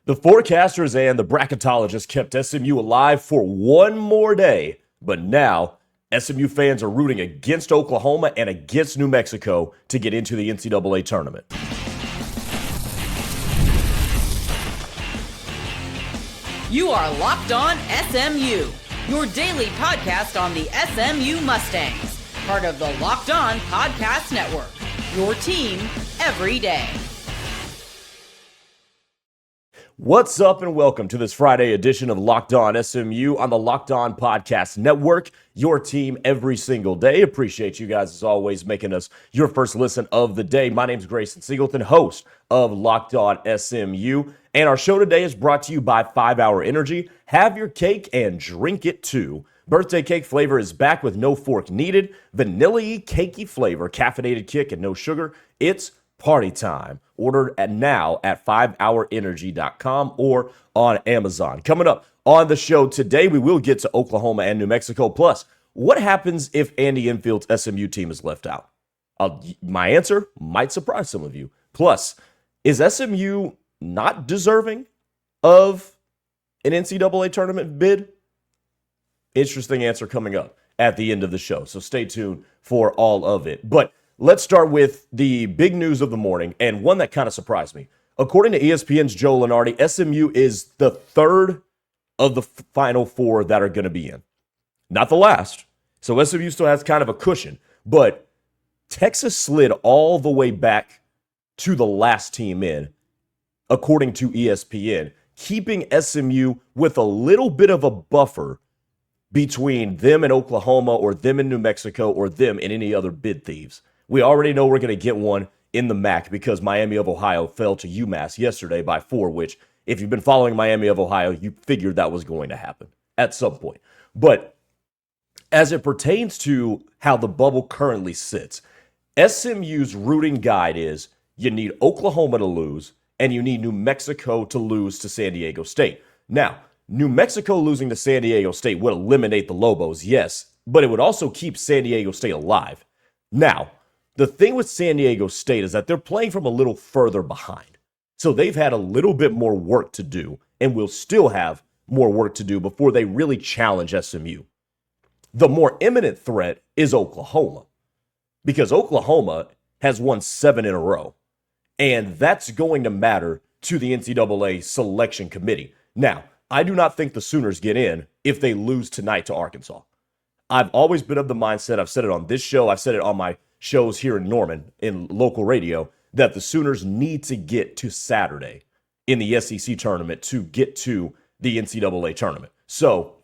The forecasters and the bracketologists kept SMU alive for one more day, but now SMU fans are rooting against Oklahoma and against New Mexico to get into the NCAA tournament. You are Locked On SMU, your daily podcast on the SMU Mustangs, part of the Locked On Podcast Network, your team every day. What's up and welcome to this Friday edition of Locked On SMU on the Locked On Podcast Network, your team every single day. Appreciate you guys as always making us your first listen of the day. My name is Grayson Singleton, host of Locked On SMU, and our show today is brought to you by 5 Hour Energy. Have your cake and drink it too. Birthday cake flavor is back with no fork needed. Vanilla-y, cakey flavor, caffeinated kick and no sugar. It's party time. Order now at 5hourenergy.com or on Amazon. Coming up on the show today, we will get to Oklahoma and New Mexico. Plus, what happens if Andy Enfield's SMU team is left out? My answer might surprise some of you. Plus, is SMU not deserving of an NCAA tournament bid? Interesting answer coming up at the end of the show, so stay tuned for all of it. But let's start with the big news of the morning, and one that kind of surprised me. According to ESPN's Joe Lunardi, SMU is the third of the final four that are going to be in. Not the last. So SMU still has kind of a cushion, but Texas slid all the way back to the last team in, according to ESPN, keeping SMU with a little bit of a buffer between them and Oklahoma or them and New Mexico or them and any other bid thieves. We already know we're going to get one in the MAC because Miami of Ohio fell to UMass yesterday by 4, which if you've been following Miami of Ohio, you figured that was going to happen at some point. But as it pertains to how the bubble currently sits, SMU's rooting guide is you need Oklahoma to lose and you need New Mexico to lose to San Diego State. Now, New Mexico losing to San Diego State would eliminate the Lobos, yes, but it would also keep San Diego State alive. Now, the thing with San Diego State is that they're playing from a little further behind. So they've had a little bit more work to do and will still have more work to do before they really challenge SMU. The more imminent threat is Oklahoma because Oklahoma has won 7 in a row, and that's going to matter to the NCAA selection committee. Now, I do not think the Sooners get in if they lose tonight to Arkansas. I've always been of the mindset, I've said it on this show, I've said it on my shows here in Norman, in local radio, that the Sooners need to get to Saturday in the SEC tournament to get to the NCAA tournament. So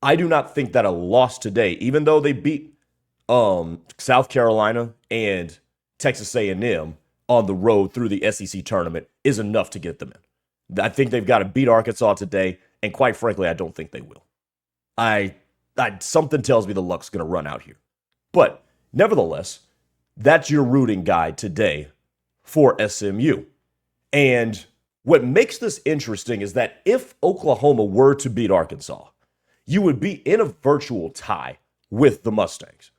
I do not think that a loss today, even though they beat South Carolina and Texas A&M on the road through the SEC tournament, is enough to get them in. I think they've got to beat Arkansas today, and quite frankly, I don't think they will. Something tells me the luck's going to run out here. But nevertheless, that's your rooting guide today for SMU. And what makes this interesting is that if Oklahoma were to beat Arkansas, you would be in a virtual tie with the Mustangs.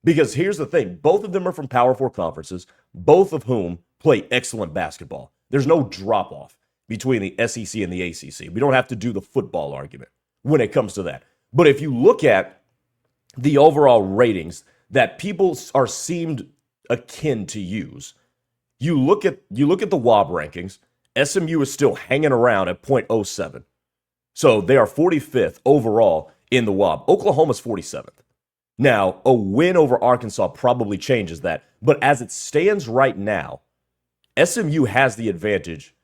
Because here's the thing, both of them are from Power 4 conferences, both of whom play excellent basketball. There's no drop-off between the SEC and the ACC. We don't have to do the football argument when it comes to that. But if you look at the overall ratings that people are seemed akin to use, you look at the WOB rankings, SMU is still hanging around at .07. So they are 45th overall in the WOB. Oklahoma's 47th. Now, a win over Arkansas probably changes that. But as it stands right now, SMU has the advantage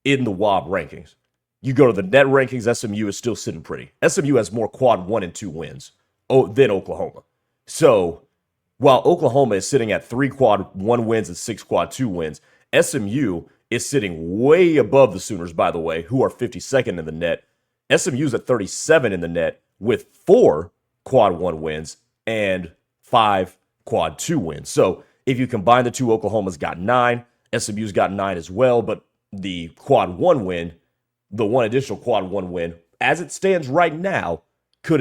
in the WOB rankings. You go to the net rankings, SMU is still sitting pretty. SMU has more quad 1 and 2 wins than Oklahoma. So while Oklahoma is sitting at 3 quad 1 wins and 6 quad 2 wins, SMU is sitting way above the Sooners, by the way, who are 52nd in the net. SMU's at 37 in the net with 4 quad 1 wins and 5 quad 2 wins. So if you combine the two, Oklahoma's got 9, SMU's got 9 as well, but the quad 1 win, the one additional quad 1 win, as it stands right now, could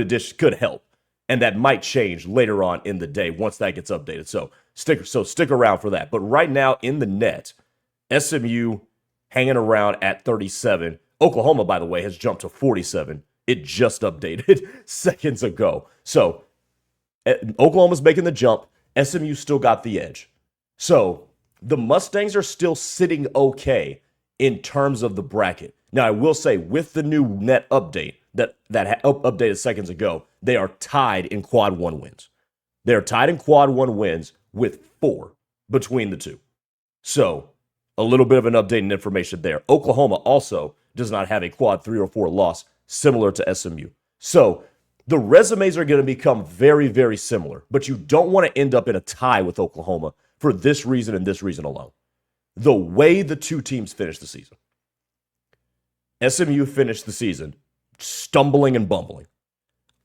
help. And that might change later on in the day once that gets updated. So stick around for that. But right now in the net, SMU hanging around at 37, Oklahoma, by the way, has jumped to 47. It just updated seconds ago. So Oklahoma's making the jump. SMU still got the edge. So the Mustangs are still sitting okay in terms of the bracket. Now, I will say with the new net update that updated seconds ago, they are tied in quad one wins. They're tied in quad one wins with 4 between the two. So a little bit of an update in information there. Oklahoma also does not have a quad 3 or 4 loss similar to SMU. So the resumes are going to become very, very similar, but you don't want to end up in a tie with Oklahoma for this reason and this reason alone. The way the two teams finished the season. SMU finished the season stumbling and bumbling.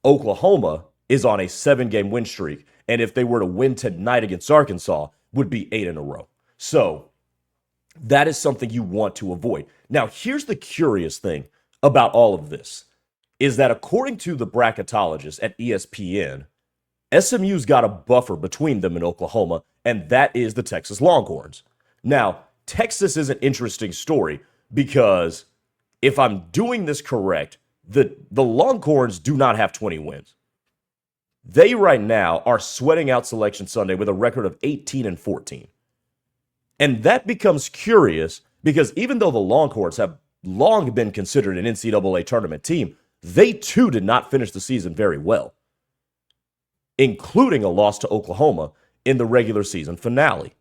Oklahoma is on a 7-game win streak, and if they were to win tonight against Arkansas, would be 8 in a row. So that is something you want to avoid. Now, here's the curious thing about all of this, is that according to the bracketologists at ESPN, SMU's got a buffer between them and Oklahoma, and that is the Texas Longhorns. Now, Texas is an interesting story because if I'm doing this correct, the Longhorns do not have 20 wins. They right now are sweating out Selection Sunday with a record of 18-14. And that becomes curious because even though the Longhorns have long been considered an NCAA tournament team, they too did not finish the season very well, including a loss to Oklahoma in the regular season finale.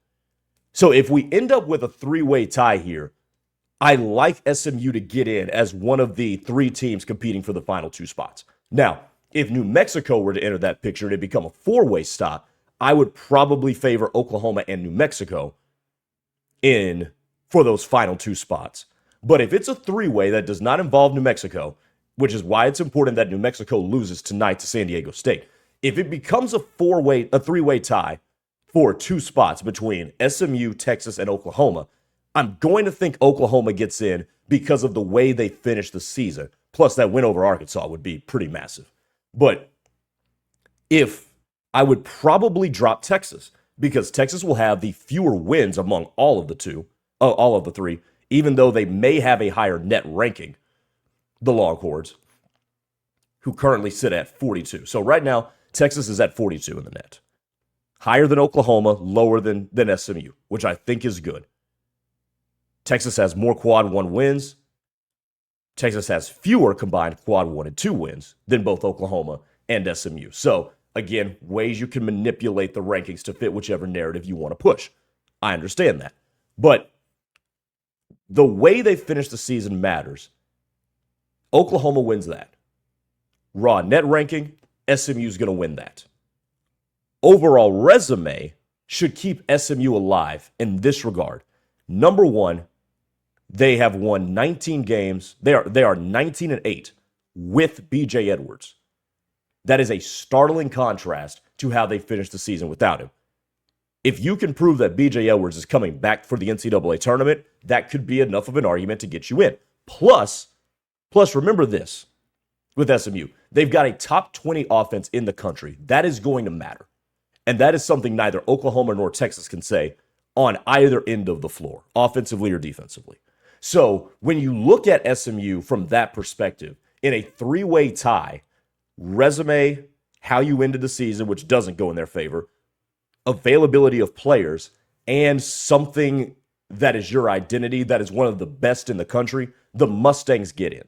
So if we end up with a 3-way tie here, I like SMU to get in as one of the 3 teams competing for the final 2 spots. Now, if New Mexico were to enter that picture and it become a 4-way stop, I would probably favor Oklahoma and New Mexico in for those final 2 spots. But if it's a 3-way that does not involve New Mexico, which is why it's important that New Mexico loses tonight to San Diego State, if it becomes a 3-way tie for 2 spots between SMU, Texas, and Oklahoma, I'm going to think Oklahoma gets in because of the way they finished the season. Plus, that win over Arkansas would be pretty massive. But if I would probably drop Texas because Texas will have the fewer wins among all of the 3, even though they may have a higher net ranking, the Longhorns, who currently sit at 42. So right now, Texas is at 42 in the net. Higher than Oklahoma, lower than SMU, which I think is good. Texas has more quad 1 wins. Texas has fewer combined quad 1 and 2 wins than both Oklahoma and SMU. So, again, ways you can manipulate the rankings to fit whichever narrative you want to push. I understand that. But the way they finish the season matters. Oklahoma wins that. Raw net ranking, SMU is going to win that. Overall resume should keep SMU alive in this regard. Number 1, they have won 19 games. They are 19-8 with BJ Edwards. That is a startling contrast to how they finished the season without him. If you can prove that BJ Edwards is coming back for the NCAA tournament, that could be enough of an argument to get you in. Plus remember this with SMU. They've got a top 20 offense in the country. That is going to matter. And that is something neither Oklahoma nor Texas can say on either end of the floor, offensively or defensively. So when you look at SMU from that perspective, in a 3-way tie, resume, how you ended the season, which doesn't go in their favor, availability of players, and something that is your identity, that is one of the best in the country, the Mustangs get in.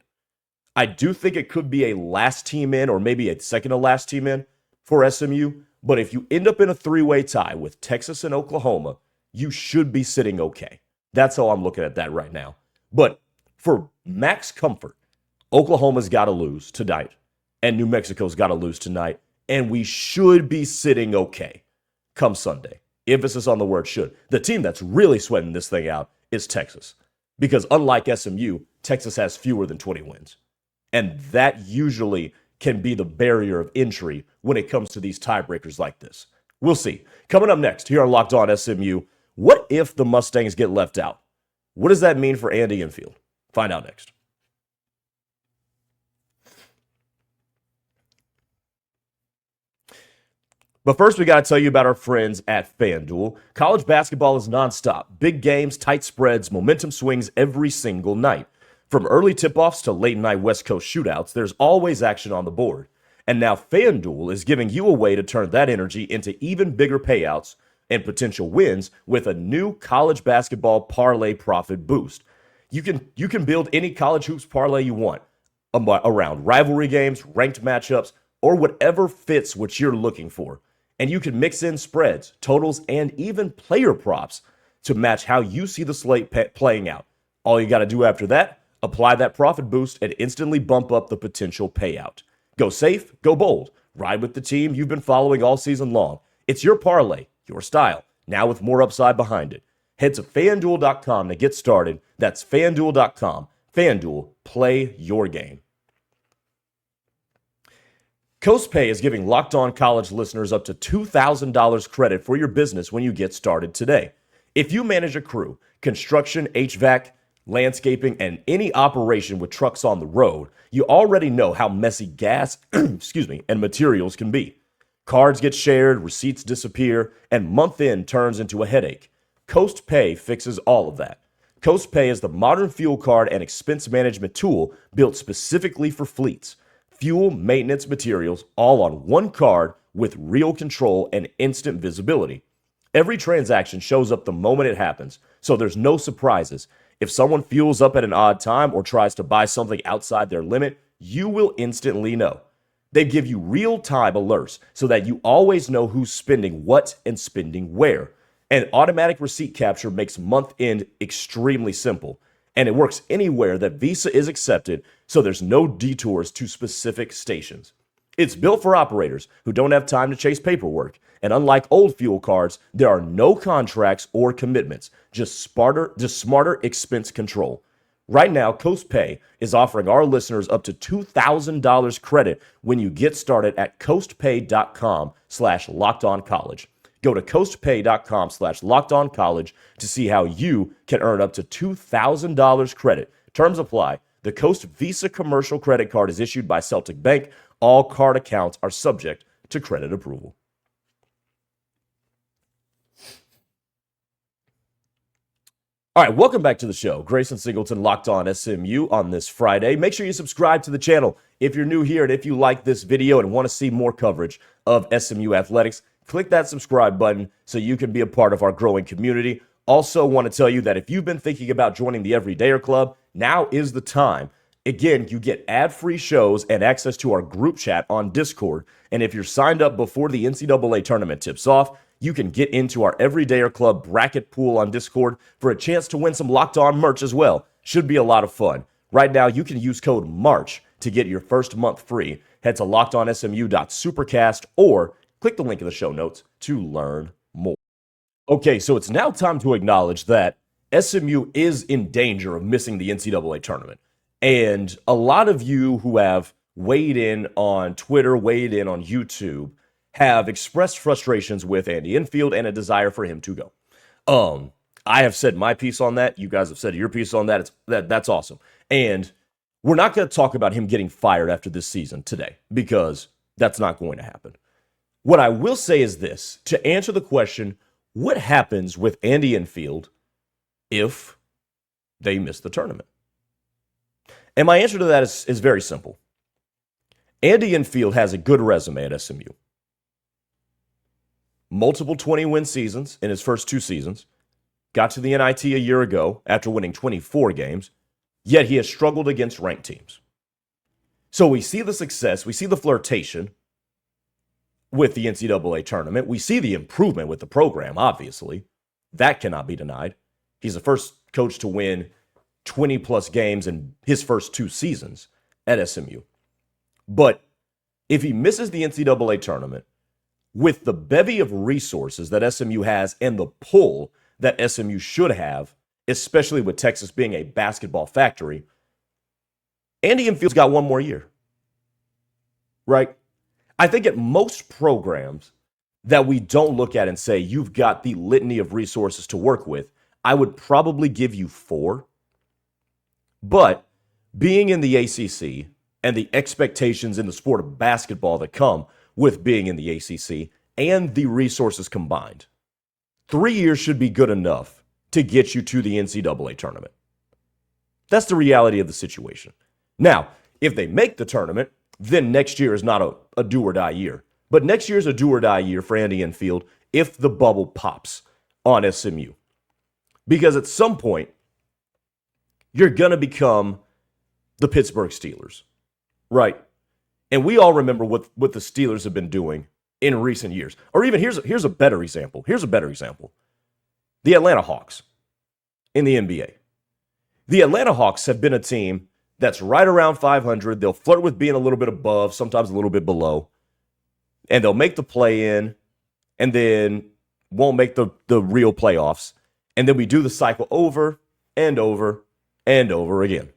I do think it could be a last team in or maybe a second to last team in for SMU, but if you end up in a 3-way tie with Texas and Oklahoma, you should be sitting okay. That's how I'm looking at that right now. But for max comfort, Oklahoma's got to lose tonight, and New Mexico's got to lose tonight, and we should be sitting okay come Sunday. Emphasis on the word should. The team that's really sweating this thing out is Texas, because unlike SMU, Texas has fewer than 20 wins. And that usually can be the barrier of entry when it comes to these tiebreakers like this. We'll see. Coming up next here on Locked On SMU, what if the Mustangs get left out? What does that mean for Andy Enfield? Find out next. But first, we got to tell you about our friends at FanDuel. College basketball is nonstop. Big games, tight spreads, momentum swings every single night. From early tip-offs to late-night West Coast shootouts, there's always action on the board. And now FanDuel is giving you a way to turn that energy into even bigger payouts and potential wins with a new college basketball parlay profit boost. You can build any college hoops parlay you want around rivalry games, ranked matchups, or whatever fits what you're looking for. And you can mix in spreads, totals, and even player props to match how you see the slate playing out. All you got to do after that, apply that profit boost and instantly bump up the potential payout. Go safe, go bold. Ride with the team you've been following all season long. It's your parlay, your style, now with more upside behind it. Head to FanDuel.com to get started. That's FanDuel.com. FanDuel, play your game. CoastPay is giving Locked On College listeners up to $2,000 credit for your business when you get started today. If you manage a crew, construction, HVAC, landscaping, and any operation with trucks on the road, you already know how messy gas and materials can be. Cards get shared, receipts disappear, and month end turns into a headache. CoastPay fixes all of that. CoastPay is the modern fuel card and expense management tool built specifically for fleets. Fuel, maintenance, materials, all on one card with real control and instant visibility. Every transaction shows up the moment it happens, so there's no surprises. If someone fuels up at an odd time or tries to buy something outside their limit, you will instantly know. They give you real-time alerts so that you always know who's spending what and spending where. And automatic receipt capture makes month-end extremely simple. And it works anywhere that Visa is accepted, so there's no detours to specific stations. It's built for operators who don't have time to chase paperwork. And unlike old fuel cards, there are no contracts or commitments, just smarter expense control. Right now, CoastPay is offering our listeners up to $2,000 credit when you get started at coastpay.com/lockedoncollege. Go to coastpay.com/lockedoncollege to see how you can earn up to $2,000 credit. Terms apply. The Coast Visa commercial credit card is issued by Celtic Bank. All card accounts are subject to credit approval. All right, welcome back to the show. Grayson Singleton, Locked On SMU on this Friday. Make sure you subscribe to the channel if you're new here, and if you like this video and want to see more coverage of SMU athletics, click that subscribe button so you can be a part of our growing community. Also want to tell you that if you've been thinking about joining the Everydayer Club, now is the time. Again, you get ad-free shows and access to our group chat on Discord. And if you're signed up before the NCAA tournament tips off, you can get into our Everydayer Club bracket pool on Discord for a chance to win some Locked On merch as well. Should be a lot of fun. Right now, you can use code MARCH to get your first month free. Head to lockedonsmu.supercast or click the link in the show notes to learn more. Okay, so it's now time to acknowledge that SMU is in danger of missing the NCAA tournament. And a lot of you who have weighed in on Twitter, weighed in on YouTube, have expressed frustrations with Andy Enfield and a desire for him to go. I have said my piece on that. You guys have said your piece on that. That's awesome. And we're not going to talk about him getting fired after this season today because that's not going to happen. What I will say is this, to answer the question, what happens with Andy Enfield if they miss the tournament? And my answer to that is very simple. Andy Enfield has a good resume at SMU. Multiple 20-win seasons in his first two seasons. Got to the NIT a year ago after winning 24 games, yet he has struggled against ranked teams. So we see the success, we see the flirtation with the NCAA tournament. We see the improvement with the program, obviously. That cannot be denied. He's the first coach to win 20-plus games in his first two seasons at SMU. But if he misses the NCAA tournament, with the bevy of resources that SMU has and the pull that SMU should have, especially with Texas being a basketball factory, Andy Enfield's got one more year, right? I think at most programs that we don't look at and say, you've got the litany of resources to work with, I would probably give you 4. But being in the ACC and the expectations in the sport of basketball that come with being in the ACC and the resources combined, 3 years should be good enough to get you to the NCAA tournament. That's the reality of the situation. Now, if they make the tournament, then next year is not a do or die year. But next year is a do or die year for Andy Enfield if the bubble pops on SMU. Because at some point, you're going to become the Pittsburgh Steelers, right? And we all remember what the Steelers have been doing in recent years. Or even here's a better example. Here's a better example. The Atlanta Hawks in the NBA. The Atlanta Hawks have been a team that's right around 500. They'll flirt with being a little bit above, sometimes a little bit below. And they'll make the play-in and then won't make the real playoffs. And then we do the cycle over and over and over again.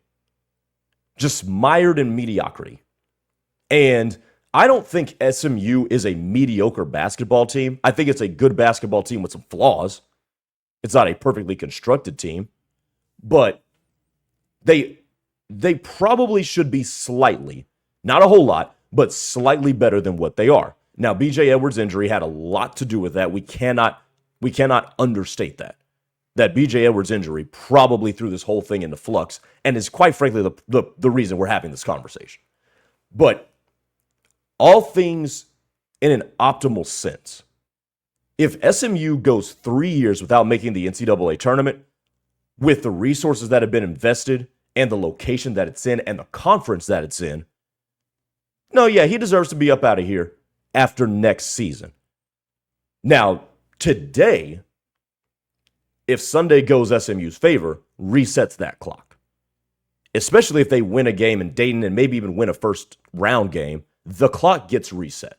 Just mired in mediocrity. And I don't think SMU is a mediocre basketball team. I think it's a good basketball team with some flaws. It's not a perfectly constructed team. But they probably should be slightly, not a whole lot, but slightly better than what they are. Now, B.J. Edwards' injury had a lot to do with that. We cannot understate that. That B.J. Edwards' injury probably threw this whole thing into flux and is quite frankly the reason we're having this conversation. But all things in an optimal sense, if SMU goes 3 years without making the NCAA tournament, with the resources that have been invested and the location that it's in and the conference that it's in, no, yeah, he deserves to be up out of here after next season. Now, today, if Sunday goes SMU's favor, resets that clock. Especially if they win a game in Dayton and maybe even win a first round game, the clock gets reset.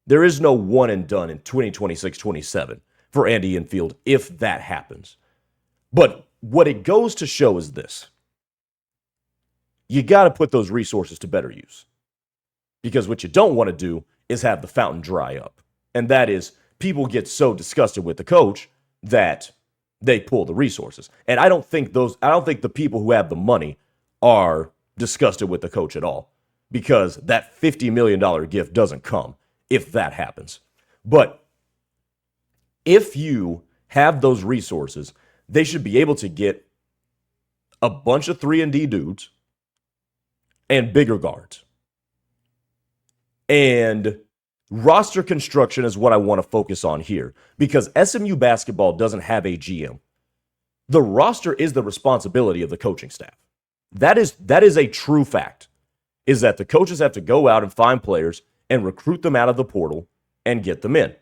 There is no one and done in 2026-27 for Andy Enfield if that happens. But what it goes to show is this. You got to put those resources to better use. Because what you don't want to do is have the fountain dry up. And that is, people get so disgusted with the coach that they pull the resources. And I don't think the people who have the money are disgusted with the coach at all. Because that $50 million gift doesn't come if that happens. But if you have those resources, they should be able to get a bunch of 3-and-D dudes and bigger guards. And roster construction is what I want to focus on here because SMU basketball doesn't have a GM. The roster is the responsibility of the coaching staff. That is a true fact, is that the coaches have to go out and find players and recruit them out of the portal and get them in.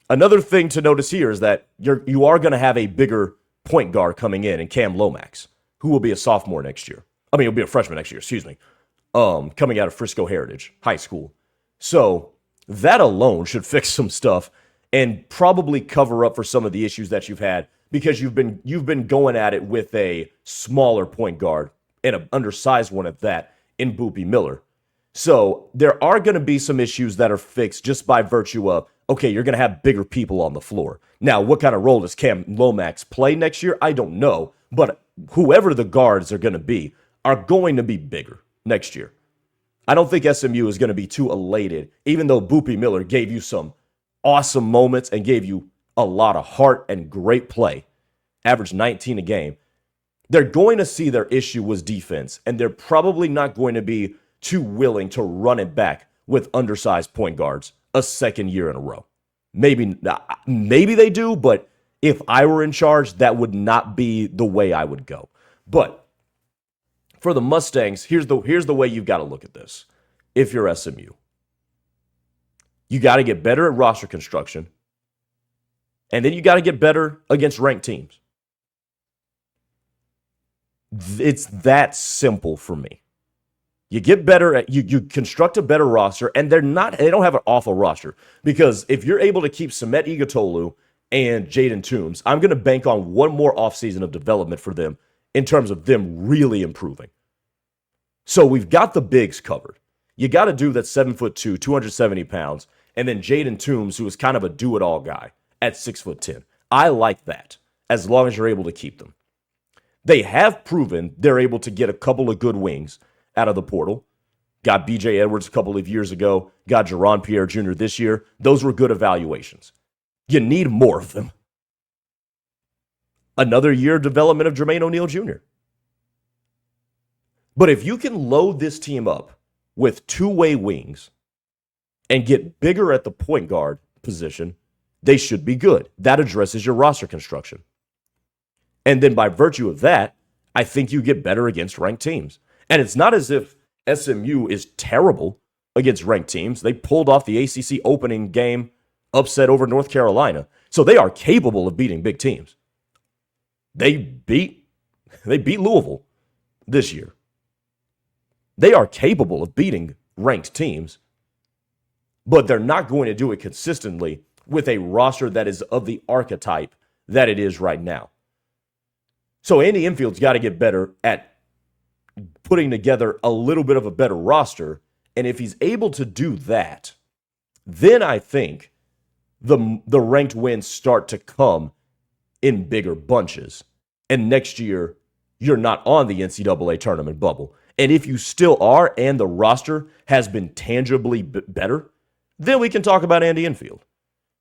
Another thing to notice here is that you are going to have a bigger point guard coming in Cam Lomax, who will be a sophomore next year. I mean, he'll be a freshman next year, excuse me. Coming out of Frisco Heritage High School. So that alone should fix some stuff and probably cover up for some of the issues that you've had because you've been going at it with a smaller point guard and an undersized one at that in Boopy Miller. So there are going to be some issues that are fixed just by virtue of, okay, you're going to have bigger people on the floor. Now, what kind of role does Cam Lomax play next year? I don't know. But whoever the guards are going to be bigger next year. I don't think SMU is going to be too elated, even though Boopy Miller gave you some awesome moments and gave you a lot of heart and great play, averaged 19 a game. They're going to see their issue was defense, and they're probably not going to be too willing to run it back with undersized point guards a second year in a row. Maybe they do, but if I were in charge, that would not be the way I would go. But for the Mustangs, here's the way you've got to look at this. If you're SMU, you got to get better at roster construction, and then you got to get better against ranked teams. It's that simple for me. You get better at you construct a better roster, and they don't have an awful roster because if you're able to keep Samet Igutolu and Jaden Toombs, I'm going to bank on one more offseason of development for them in terms of them really improving. So we've got the bigs covered. You got a dude that's 7'2", 270 pounds, and then Jaden Toombs, who is kind of a do-it-all guy at 6'10". I like that, as long as you're able to keep them. They have proven they're able to get a couple of good wings out of the portal. Got B.J. Edwards a couple of years ago. Got Jerron Pierre Jr. this year. Those were good evaluations. You need more of them. Another year of development of Jermaine O'Neal Jr. But if you can load this team up with two-way wings and get bigger at the point guard position, they should be good. That addresses your roster construction. And then by virtue of that, I think you get better against ranked teams. And it's not as if SMU is terrible against ranked teams. They pulled off the ACC opening game upset over North Carolina. So they are capable of beating big teams. They beat Louisville this year. They are capable of beating ranked teams, but they're not going to do it consistently with a roster that is of the archetype that it is right now. So Andy Enfield's got to get better at putting together a little bit of a better roster. And if he's able to do that, then I think the ranked wins start to come in bigger bunches. And next year, you're not on the NCAA tournament bubble. And if you still are and the roster has been tangibly better, then we can talk about Andy Enfield.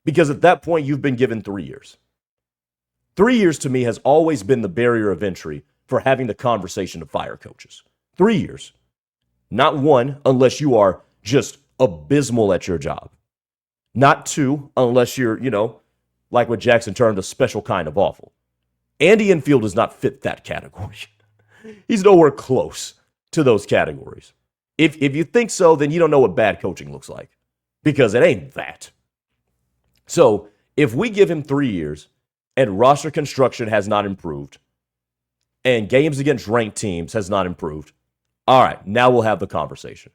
Because at that point, you've been given 3 years. 3 years to me has always been the barrier of entry for having the conversation to fire coaches. 3 years. Not 1, unless you are just abysmal at your job. Not 2, unless you're, like what Jackson termed a special kind of awful. Andy Enfield does not fit that category. He's nowhere close to those categories. If you think so, then you don't know what bad coaching looks like, because it ain't that. So if we give him 3 years and roster construction has not improved and games against ranked teams has not improved, all right, now we'll have the conversation.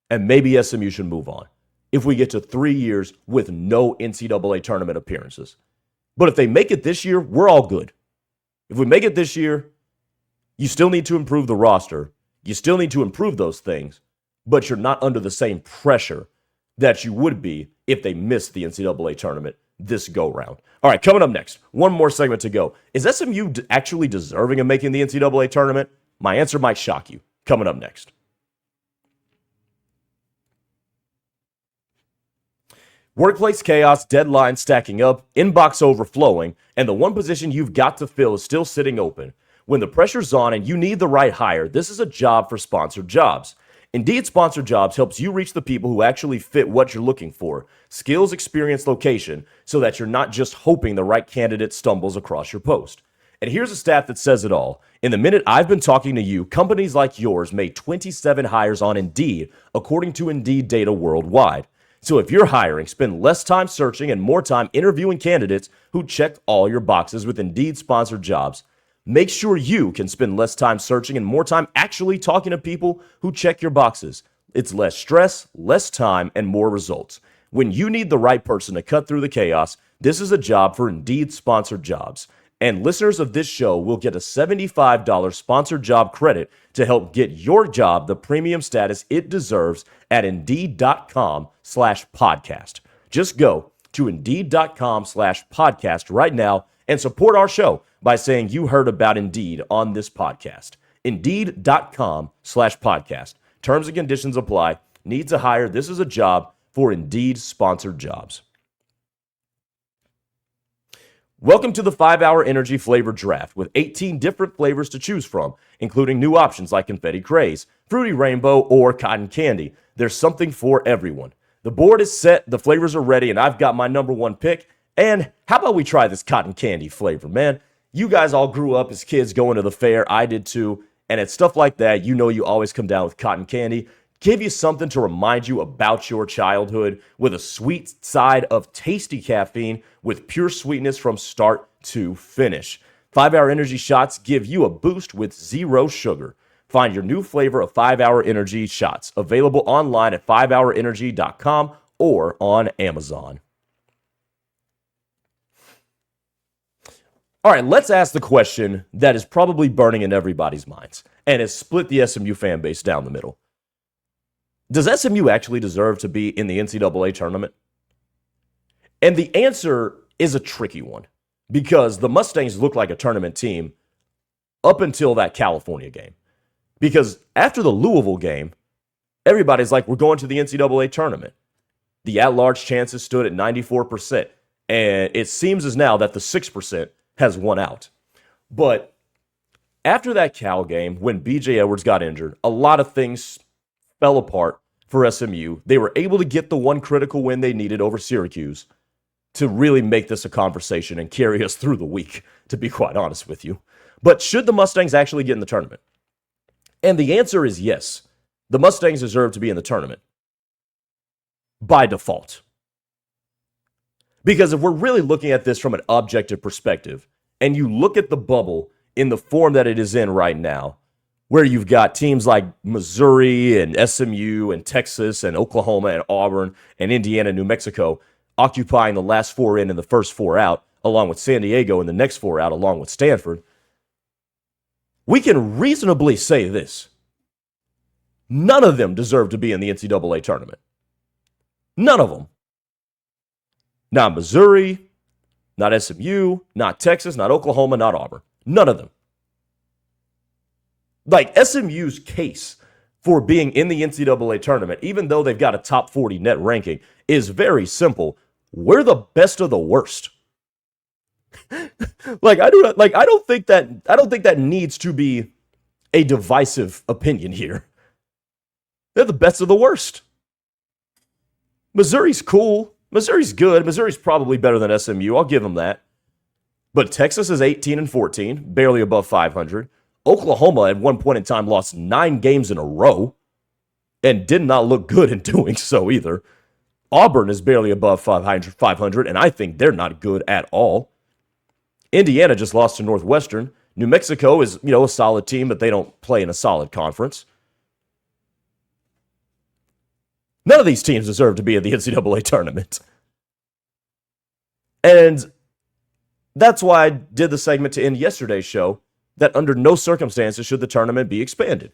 And maybe SMU should move on if we get to 3 years with no NCAA tournament appearances. But if they make it this year, we're all good. If we make it this year, you still need to improve the roster. You still need to improve those things, but you're not under the same pressure that you would be if they missed the NCAA tournament this go-round. All right, coming up next, one more segment to go. Is SMU actually deserving of making the NCAA tournament? My answer might shock you. Coming up next. Workplace chaos, deadlines stacking up, inbox overflowing, and the one position you've got to fill is still sitting open. When the pressure's on and you need the right hire, this is a job for sponsored jobs. Indeed Sponsored Jobs helps you reach the people who actually fit what you're looking for, skills, experience, location, so that you're not just hoping the right candidate stumbles across your post. And here's a stat that says it all. In the minute I've been talking to you, companies like yours made 27 hires on Indeed, according to Indeed data worldwide. So if you're hiring, spend less time searching and more time interviewing candidates who check all your boxes with Indeed Sponsored Jobs. Make sure you can spend less time searching and more time actually talking to people who check your boxes. It's less stress, less time, and more results. When you need the right person to cut through the chaos, this is a job for Indeed Sponsored Jobs. And listeners of this show will get a $75 sponsored job credit to help get your job the premium status it deserves at Indeed.com/podcast. Just go to Indeed.com/podcast right now and support our show by saying you heard about Indeed on this podcast. Indeed.com/podcast. Terms and conditions apply. Need to hire. This is a job for Indeed Sponsored Jobs. Welcome to the 5-Hour Energy Flavor Draft with 18 different flavors to choose from, including new options like Confetti Craze, Fruity Rainbow, or Cotton Candy. There's something for everyone. The board is set, the flavors are ready, and I've got my number one pick. And how about we try this Cotton Candy flavor, man? You guys all grew up as kids going to the fair. I did too. And at stuff like that, you always come down with cotton candy. Give you something to remind you about your childhood with a sweet side of tasty caffeine with pure sweetness from start to finish. 5-Hour Energy shots give you a boost with zero sugar. Find your new flavor of 5-Hour Energy shots available online at 5hourenergy.com or on Amazon. All right, let's ask the question that is probably burning in everybody's minds and has split the SMU fan base down the middle. Does SMU actually deserve to be in the NCAA tournament? And the answer is a tricky one because the Mustangs look like a tournament team up until that California game. Because after the Louisville game, everybody's like, we're going to the NCAA tournament. The at-large chances stood at 94%. And it seems as now that the 6% has won out. But After that Cal game, when BJ Edwards got injured, a lot of things fell apart for SMU. They were able to get the one critical win they needed over Syracuse to really make this a conversation and carry us through the week, to be quite honest with you. But should the Mustangs actually get in the tournament? And the answer is yes. The Mustangs deserve to be in the tournament by default. Because if we're really looking at this from an objective perspective, and you look at the bubble in the form that it is in right now, where you've got teams like Missouri and SMU and Texas and Oklahoma and Auburn and Indiana and New Mexico occupying the last four in and the first four out, along with San Diego and the next four out, along with Stanford, we can reasonably say this. None of them deserve to be in the NCAA tournament. None of them. Not Missouri, not SMU, not Texas, not Oklahoma, not Auburn. None of them. Like, SMU's case for being in the NCAA tournament, even though they've got a top 40 net ranking, is very simple. We're the best of the worst. I don't think that needs to be a divisive opinion here. They're the best of the worst. Missouri's cool. Missouri's good. Missouri's probably better than SMU. I'll give them that. But Texas is 18-14, barely above 500. Oklahoma at one point in time lost 9 games in a row and did not look good in doing so either. Auburn is barely above 500, and I think they're not good at all. Indiana just lost to Northwestern. New Mexico is, a solid team, but they don't play in a solid conference. None of these teams deserve to be in the NCAA tournament. And that's why I did the segment to end yesterday's show, that under no circumstances should the tournament be expanded.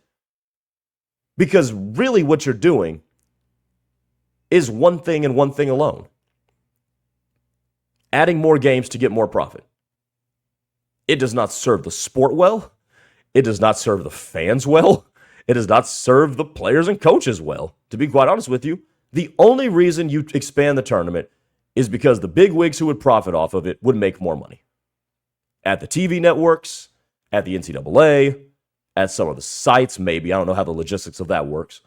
Because really what you're doing is one thing and one thing alone. Adding more games to get more profit. It does not serve the sport well. It does not serve the fans well. It does not serve the players and coaches well. To be quite honest with you, the only reason you expand the tournament is because the big wigs who would profit off of it would make more money. At the TV networks, at the NCAA, at some of the sites, maybe. I don't know how the logistics of that works.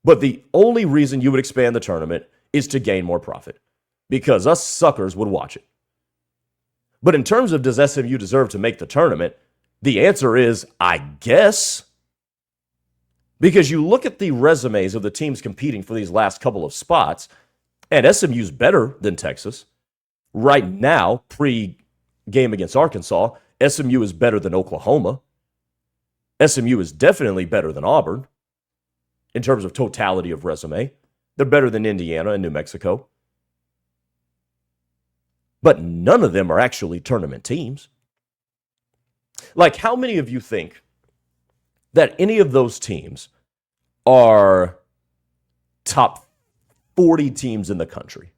But the only reason you would expand the tournament is to gain more profit. Because us suckers would watch it. But in terms of does SMU deserve to make the tournament, the answer is, I guess. Because you look at the resumes of the teams competing for these last couple of spots, and SMU's better than Texas. Right now, pre-game against Arkansas, SMU is better than Oklahoma. SMU is definitely better than Auburn in terms of totality of resume. They're better than Indiana and New Mexico. But none of them are actually tournament teams. Like, how many of you think that any of those teams are top 40 teams in the country?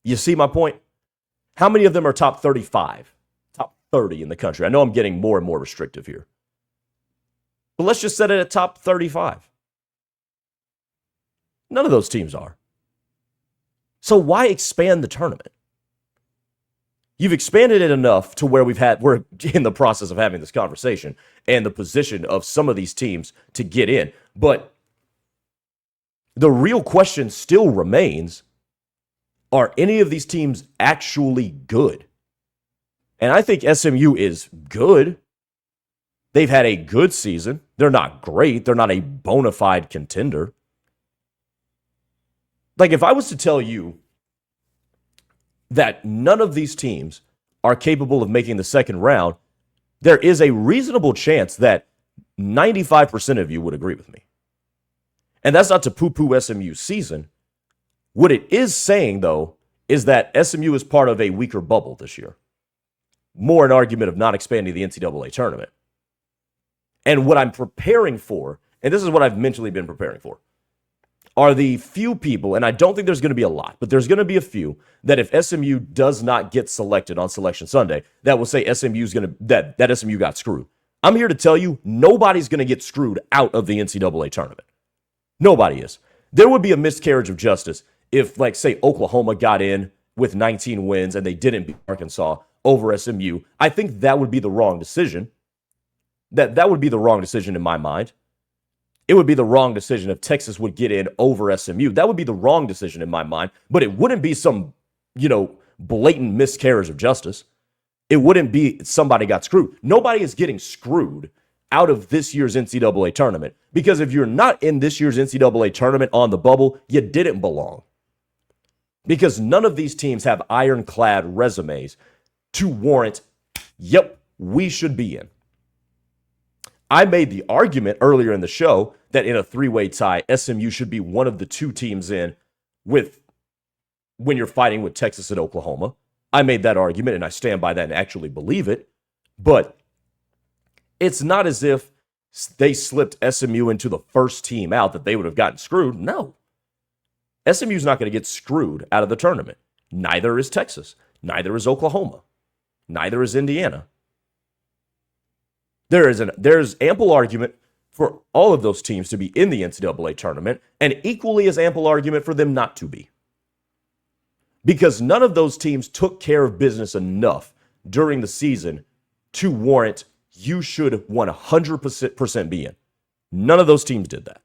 You see my point? How many of them are top 35, top 30 in the country? I know I'm getting more and more restrictive here. But let's just set it at top 35. None of those teams are. So why expand the tournament? You've expanded it enough to where we're in the process of having this conversation and the position of some of these teams to get in. But the real question still remains, are any of these teams actually good? And I think SMU is good. They've had a good season. They're not great. They're not a bona fide contender. Like, if I was to tell you that none of these teams are capable of making the second round, there is a reasonable chance that 95% of you would agree with me. And that's not to poo-poo SMU's season. What it is saying, though, is that SMU is part of a weaker bubble this year. More an argument of not expanding the NCAA tournament. And what I'm preparing for, and this is what I've mentally been preparing for, are the few people, and I don't think there's going to be a lot, but there's going to be a few that if SMU does not get selected on Selection Sunday, that will say that SMU got screwed. I'm here to tell you, nobody's going to get screwed out of the NCAA tournament. Nobody is. There would be a miscarriage of justice if, like, say, Oklahoma got in with 19 wins and they didn't beat Arkansas. over SMU, I think that would be the wrong decision. That would be the wrong decision in my mind. It would be the wrong decision if Texas would get in over SMU. That would be the wrong decision in my mind, but it wouldn't be some, blatant miscarriage of justice. It wouldn't be somebody got screwed. Nobody is getting screwed out of this year's NCAA tournament, because if you're not in this year's NCAA tournament on the bubble, you didn't belong. Because none of these teams have ironclad resumes to warrant, yep, we should be in. I made the argument earlier in the show that in a three-way tie, SMU should be one of the two teams in when you're fighting with Texas and Oklahoma. I made that argument, and I stand by that and actually believe it. But it's not as if they slipped SMU into the first team out that they would have gotten screwed. No. SMU's not going to get screwed out of the tournament. Neither is Texas. Neither is Oklahoma. Neither is Indiana. There's ample argument for all of those teams to be in the NCAA tournament, and equally as ample argument for them not to be. Because none of those teams took care of business enough during the season to warrant you should 100% be in. None of those teams did that.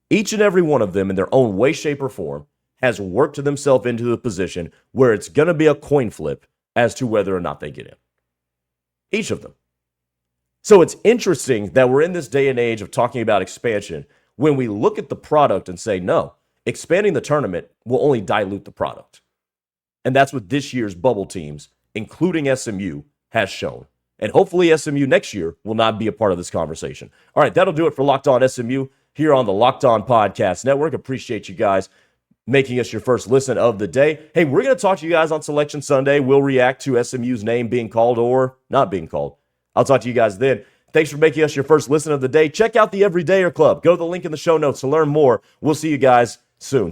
Each and every one of them in their own way, shape, or form has worked themselves into the position where it's going to be a coin flip as to whether or not they get in. Each of them. So it's interesting that we're in this day and age of talking about expansion when we look at the product and say, no, expanding the tournament will only dilute the product. And that's what this year's bubble teams, including SMU, has shown. And hopefully SMU next year will not be a part of this conversation. All right, that'll do it for Locked On SMU here on the Locked On Podcast Network. Appreciate you guys making us your first listen of the day. Hey, we're going to talk to you guys on Selection Sunday. We'll react to SMU's name being called or not being called. I'll talk to you guys then. Thanks for making us your first listen of the day. Check out the Everydayer Club. Go to the link in the show notes to learn more. We'll see you guys soon.